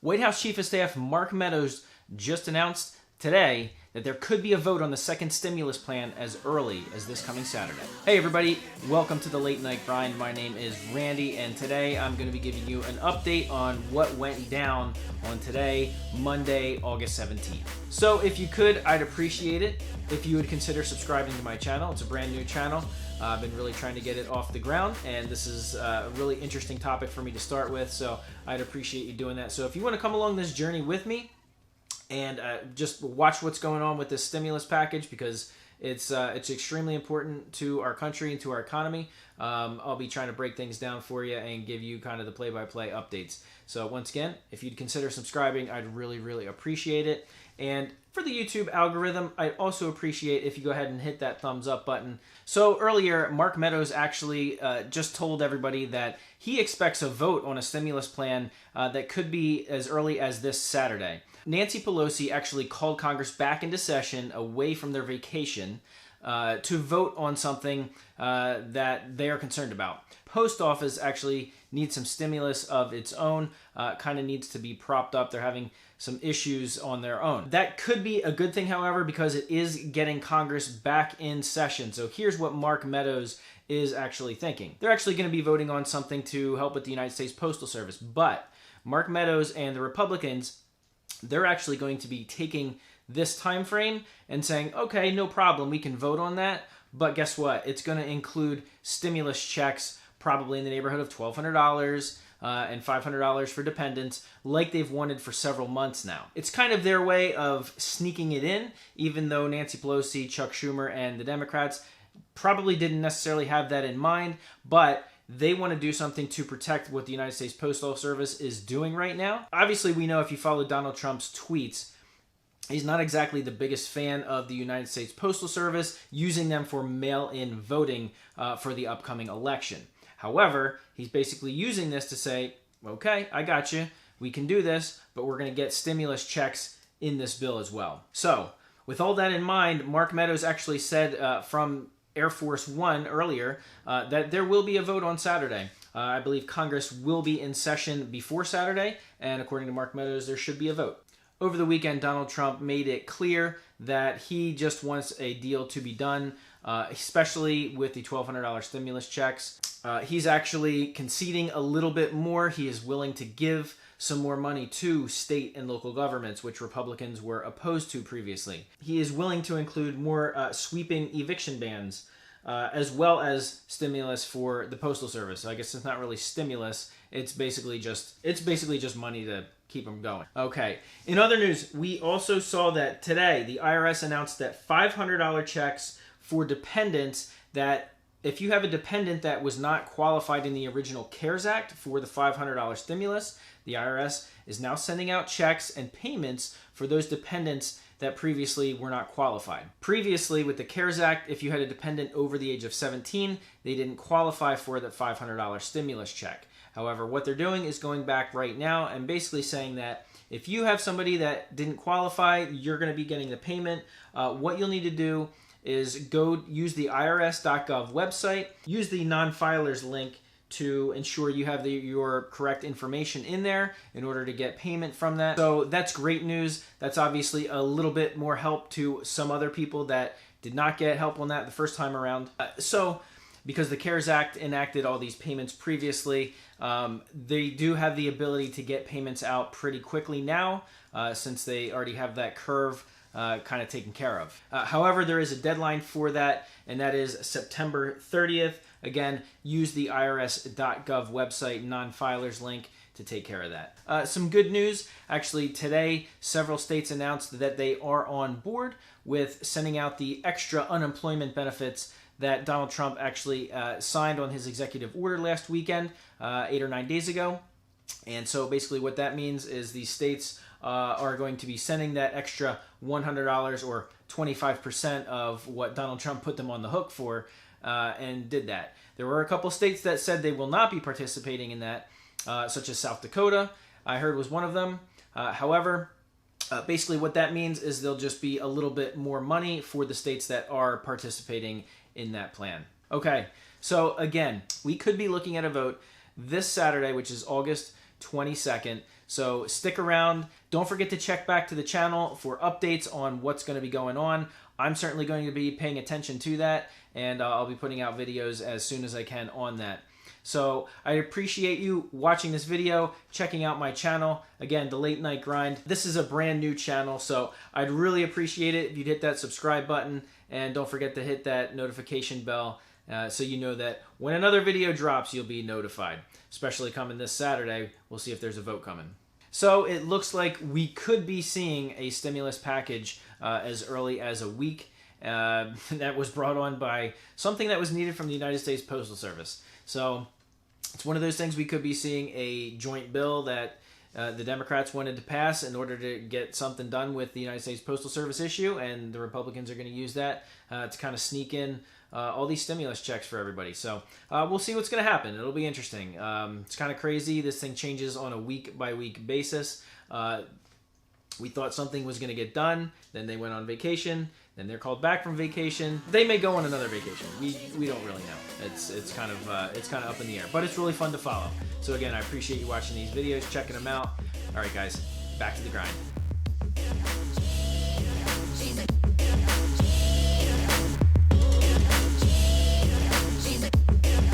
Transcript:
White House Chief of Staff Mark Meadows just announced today that there could be a vote on the second stimulus plan as early as this coming Saturday. Hey everybody, welcome to the Late Night Grind. My name is Randy, and today I'm going to be giving you an update on what went down on today, Monday, August 17th. So if you could, I'd appreciate it if you would consider subscribing to my channel. It's a brand new channel. I've been really trying to get it off the ground, and this is a really interesting topic for me to start with, so I'd appreciate you doing that. So if you want to come along this journey with me and just watch what's going on with this stimulus package, because it's extremely important to our country and to our economy. I'll be trying to break things down for you and give you kind of the play-by-play updates. So once again, if you'd consider subscribing, I'd really appreciate it. And for the YouTube algorithm, I'd also appreciate if you go ahead and hit that thumbs up button. So earlier, Mark Meadows actually just told everybody that he expects a vote on a stimulus plan that could be as early as this Saturday. Nancy Pelosi actually called Congress back into session away from their vacation to vote on something that they are concerned about. Post office actually needs some stimulus of its own, kind of needs to be propped up. They're having some issues on their own. That could be a good thing, however, because it is getting Congress back in session. So here's what Mark Meadows is actually thinking. They're actually going to be voting on something to help with the United States Postal Service, but Mark Meadows and the Republicans, they're actually going to be taking this time frame and saying, okay, no problem, we can vote on that, but guess what? It's going to include stimulus checks, probably in the neighborhood of $1,200 and $500 for dependents, like they've wanted for several months now. It's kind of their way of sneaking it in, even though Nancy Pelosi, Chuck Schumer, and the Democrats probably didn't necessarily have that in mind, but they want to do something to protect what the United States Postal Service is doing right now. Obviously, we know if you follow Donald Trump's tweets, he's not exactly the biggest fan of the United States Postal Service using them for mail-in voting for the upcoming election. However, he's basically using this to say, okay, I got you. We can do this, but we're going to get stimulus checks in this bill as well. So, with all that in mind, Mark Meadows actually said from Air Force One earlier that there will be a vote on Saturday. I believe Congress will be in session before Saturday, and according to Mark Meadows, there should be a vote. Over the weekend, Donald Trump made it clear that he just wants a deal to be done, especially with the $1,200 stimulus checks. He's actually conceding a little bit more. He is willing to give some more money to state and local governments, which Republicans were opposed to previously. He is willing to include more sweeping eviction bans, as well as stimulus for the Postal Service. So I guess it's not really stimulus. It's basically just money to keep them going. Okay. In other news, we also saw that today the IRS announced that $500 checks for dependents, that if you have a dependent that was not qualified in the original CARES Act for the $500 stimulus, the IRS is now sending out checks and payments for those dependents that previously were not qualified. Previously, with the CARES Act, if you had a dependent over the age of 17, they didn't qualify for the $500 stimulus check. However, what they're doing is going back right now and basically saying that if you have somebody that didn't qualify, you're going to be getting the payment. What you'll need to do is go use the irs.gov website, use the non-filers link to ensure you have your correct information in there in order to get payment from that. So that's great news. That's obviously a little bit more help to some other people that did not get help on that the first time around. Because the CARES Act enacted all these payments previously, they do have the ability to get payments out pretty quickly now, since they already have that curve kind of taken care of. However, there is a deadline for that, and that is September 30th. Again, use the irs.gov website non-filers link to take care of that. Some good news. Actually, today, several states announced that they are on board with sending out the extra unemployment benefits that Donald Trump actually signed on his executive order last weekend, 8 or 9 days ago. And so basically what that means is these states are going to be sending that extra $100 or 25% of what Donald Trump put them on the hook for, and did that. There were a couple states that said they will not be participating in that, such as South Dakota, I heard was one of them. However, basically what that means is there'll just be a little bit more money for the states that are participating in that plan. Okay, so again, we could be looking at a vote this Saturday, which is August 22nd. So stick around. Don't forget to check back to the channel for updates on what's going to be going on. I'm certainly going to be paying attention to that, and I'll be putting out videos as soon as I can on that. So I appreciate you watching this video, checking out my channel. Again, The Late Night Grind. This is a brand new channel, so I'd really appreciate it if you'd hit that subscribe button, and don't forget to hit that notification bell so you know that when another video drops, you'll be notified. Especially coming this Saturday, we'll see if there's a vote coming. So it looks like we could be seeing a stimulus package as early as a week. That was brought on by something that was needed from the United States Postal Service. So it's one of those things we could be seeing a joint bill that the Democrats wanted to pass in order to get something done with the United States Postal Service issue, and the Republicans are going to use that to kind of sneak in all these stimulus checks for everybody. So we'll see what's going to happen. It'll be interesting. It's kind of crazy. This thing changes on a week-by-week basis. We thought something was going to get done, then they went on vacation, then they're called back from vacation. They may go on another vacation. We don't really know. It's kind of up in the air, but it's really fun to follow. So again, I appreciate you watching these videos, checking them out. All right, guys, back to the grind.